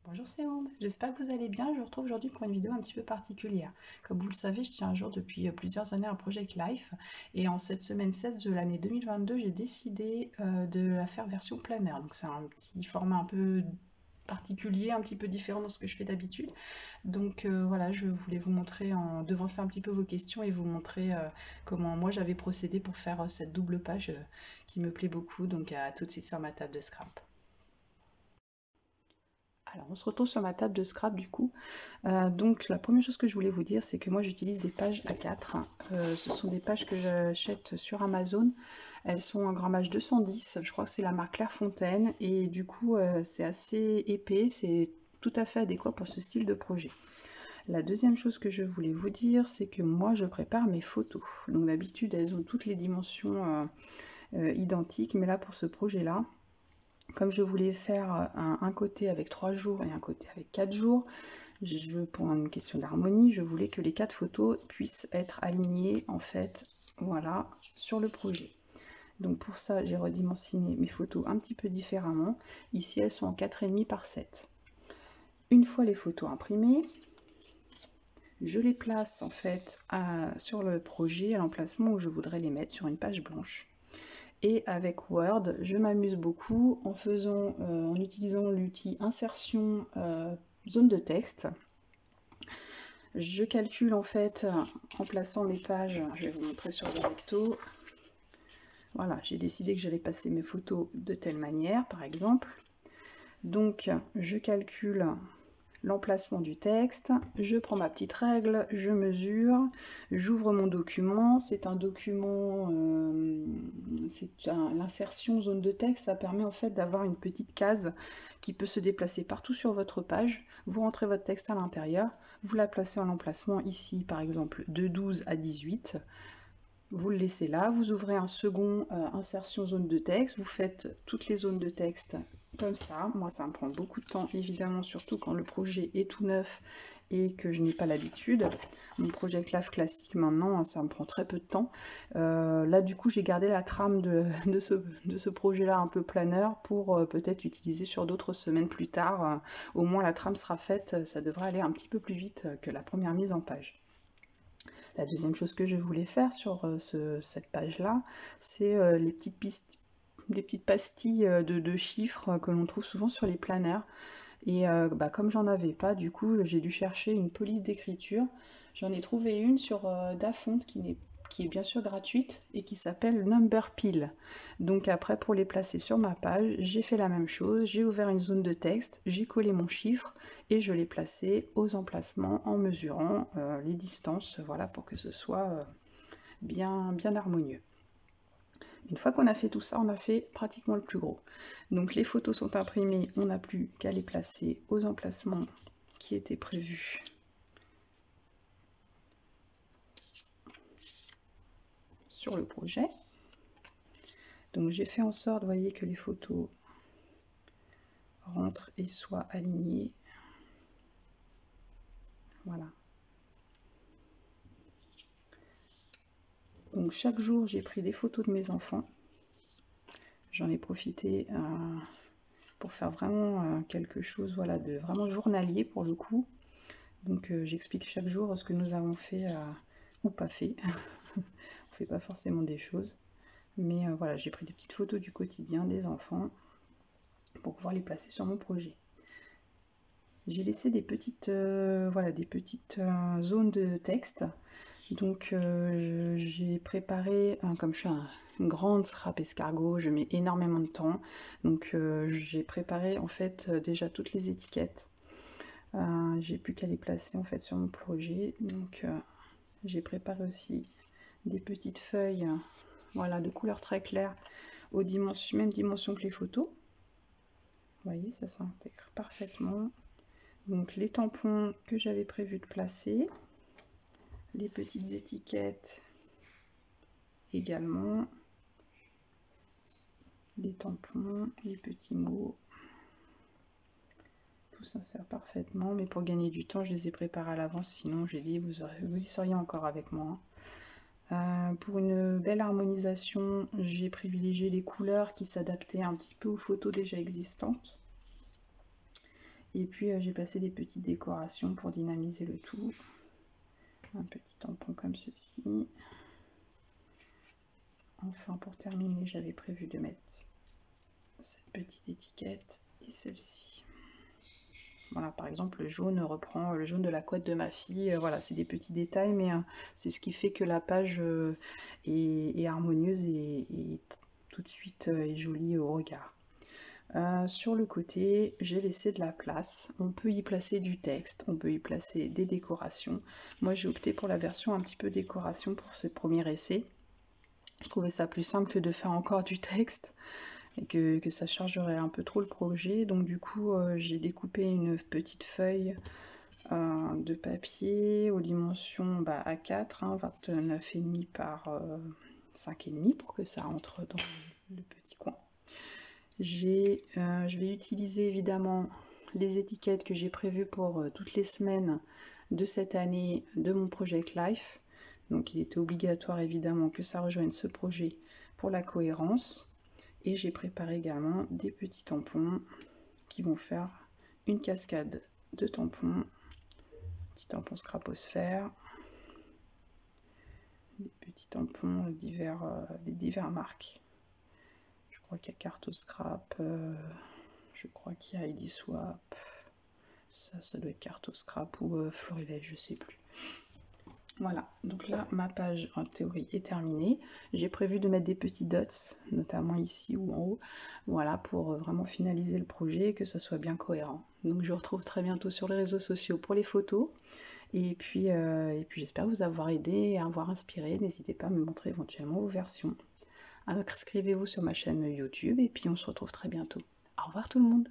Bonjour c'est Onde, j'espère que vous allez bien. Je vous retrouve aujourd'hui pour une vidéo un petit peu particulière. Comme vous le savez, je tiens à jour depuis plusieurs années un Project Life et en cette semaine 16 de l'année 2022, j'ai décidé de la faire version planner. Donc c'est un petit format un peu particulier, un petit peu différent de ce que je fais d'habitude. Donc voilà, je voulais vous montrer, en devancer un petit peu vos questions et vous montrer comment moi j'avais procédé pour faire cette double page qui me plaît beaucoup. Donc à tout de suite sur ma table de scrap. Alors, on se retrouve sur ma table de scrap du coup. Donc, la première chose que je voulais vous dire, c'est que moi j'utilise des pages A4. Ce sont des pages que j'achète sur Amazon. Elles sont en grammage 210. Je crois que c'est la marque Clairefontaine. Et du coup, c'est assez épais. C'est tout à fait adéquat pour ce style de projet. La deuxième chose que je voulais vous dire, c'est que moi je prépare mes photos. Donc, d'habitude, elles ont toutes les dimensions identiques. Mais là, pour ce projet-là, comme je voulais faire un côté avec 3 jours et un côté avec 4 jours, pour une question d'harmonie, je voulais que les 4 photos puissent être alignées en fait, voilà, sur le projet. Donc pour ça, j'ai redimensionné mes photos un petit peu différemment. Ici, elles sont en 4,5 par 7. Une fois les photos imprimées, je les place en fait sur le projet à l'emplacement où je voudrais les mettre, sur une page blanche. Et avec Word, je m'amuse beaucoup en utilisant l'outil insertion zone de texte. Je calcule en fait en plaçant mes pages, je vais vous montrer sur le recto. Voilà, j'ai décidé que j'allais passer mes photos de telle manière, par exemple. Donc, je calcule l'emplacement du texte, je prends ma petite règle, je mesure, j'ouvre mon document, c'est un document, l'insertion zone de texte, ça permet en fait d'avoir une petite case qui peut se déplacer partout sur votre page, vous rentrez votre texte à l'intérieur, vous la placez en emplacement ici par exemple de 12 à 18, vous le laissez là, vous ouvrez un second insertion zone de texte, vous faites toutes les zones de texte comme ça. Moi ça me prend beaucoup de temps évidemment, surtout quand le projet est tout neuf et que je n'ai pas l'habitude. Mon Project Life classique maintenant, ça me prend très peu de temps. Là du coup j'ai gardé la trame de ce projet là un peu planeur pour peut-être utiliser sur d'autres semaines plus tard. Au moins la trame sera faite, ça devrait aller un petit peu plus vite que la première mise en page. La deuxième chose que je voulais faire sur cette page-là, c'est les petites pastilles de chiffres que l'on trouve souvent sur les planners. Et comme j'en avais pas, du coup, j'ai dû chercher une police d'écriture. J'en ai trouvé une sur Dafont qui est bien sûr gratuite et qui s'appelle Number Pile. Donc après, pour les placer sur ma page, j'ai fait la même chose. J'ai ouvert une zone de texte, j'ai collé mon chiffre et je l'ai placé aux emplacements en mesurant les distances, voilà, pour que ce soit bien harmonieux. Une fois qu'on a fait tout ça, on a fait pratiquement le plus gros. Donc les photos sont imprimées, on n'a plus qu'à les placer aux emplacements qui étaient prévus sur le projet. Donc j'ai fait en sorte, vous voyez, que les photos rentrent et soient alignées. Voilà. Donc chaque jour, j'ai pris des photos de mes enfants. J'en ai profité pour faire vraiment quelque chose, voilà, de vraiment journalier pour le coup. Donc j'explique chaque jour ce que nous avons fait ou pas fait. On fait pas forcément des choses. Mais voilà, j'ai pris des petites photos du quotidien des enfants pour pouvoir les placer sur mon projet. J'ai laissé des petites, zones de texte. Donc j'ai préparé, comme je suis une grande scrap escargot, je mets énormément de temps. Donc j'ai préparé en fait déjà toutes les étiquettes. J'ai plus qu'à les placer en fait sur mon projet. Donc j'ai préparé aussi des petites feuilles, voilà, de couleur très claire, aux même dimension que les photos. Vous voyez, ça s'intègre parfaitement. Donc les tampons que j'avais prévu de placer, les petites étiquettes également, les tampons, les petits mots, tout ça sert parfaitement, mais pour gagner du temps je les ai préparés à l'avance, sinon j'ai dit vous y seriez encore avec moi. Pour une belle harmonisation, j'ai privilégié les couleurs qui s'adaptaient un petit peu aux photos déjà existantes. Et puis j'ai placé des petites décorations pour dynamiser le tout. Un petit tampon comme ceci. Enfin, pour terminer, j'avais prévu de mettre cette petite étiquette et celle-ci. Voilà, par exemple, le jaune reprend le jaune de la couette de ma fille. Voilà, c'est des petits détails, mais c'est ce qui fait que la page est harmonieuse et tout de suite est jolie au regard. Sur le côté, j'ai laissé de la place. On peut y placer du texte, on peut y placer des décorations. Moi, j'ai opté pour la version un petit peu décoration pour ce premier essai. Je trouvais ça plus simple que de faire encore du texte et que ça chargerait un peu trop le projet. Donc du coup, j'ai découpé une petite feuille de papier aux dimensions A4, hein, 29,5 par 5,5 pour que ça entre dans le petit coin. Je vais utiliser évidemment les étiquettes que j'ai prévues pour toutes les semaines de cette année de mon Project Life. Donc il était obligatoire évidemment que ça rejoigne ce projet pour la cohérence. Et j'ai préparé également des petits tampons qui vont faire une cascade de tampons. Petits tampons scraposphère. Des petits tampons des divers marques. Je crois qu'il y a Cartoscrap, je crois qu'il y a ID Swap, ça doit être Cartoscrap ou Florilège, je sais plus. Voilà, donc là ma page en théorie est terminée. J'ai prévu de mettre des petits dots, notamment ici ou en haut, voilà, pour vraiment finaliser le projet et que ce soit bien cohérent. Donc je vous retrouve très bientôt sur les réseaux sociaux pour les photos. Et puis j'espère vous avoir aidé et avoir inspiré. N'hésitez pas à me montrer éventuellement vos versions. Inscrivez-vous sur ma chaîne YouTube et puis on se retrouve très bientôt. Au revoir tout le monde!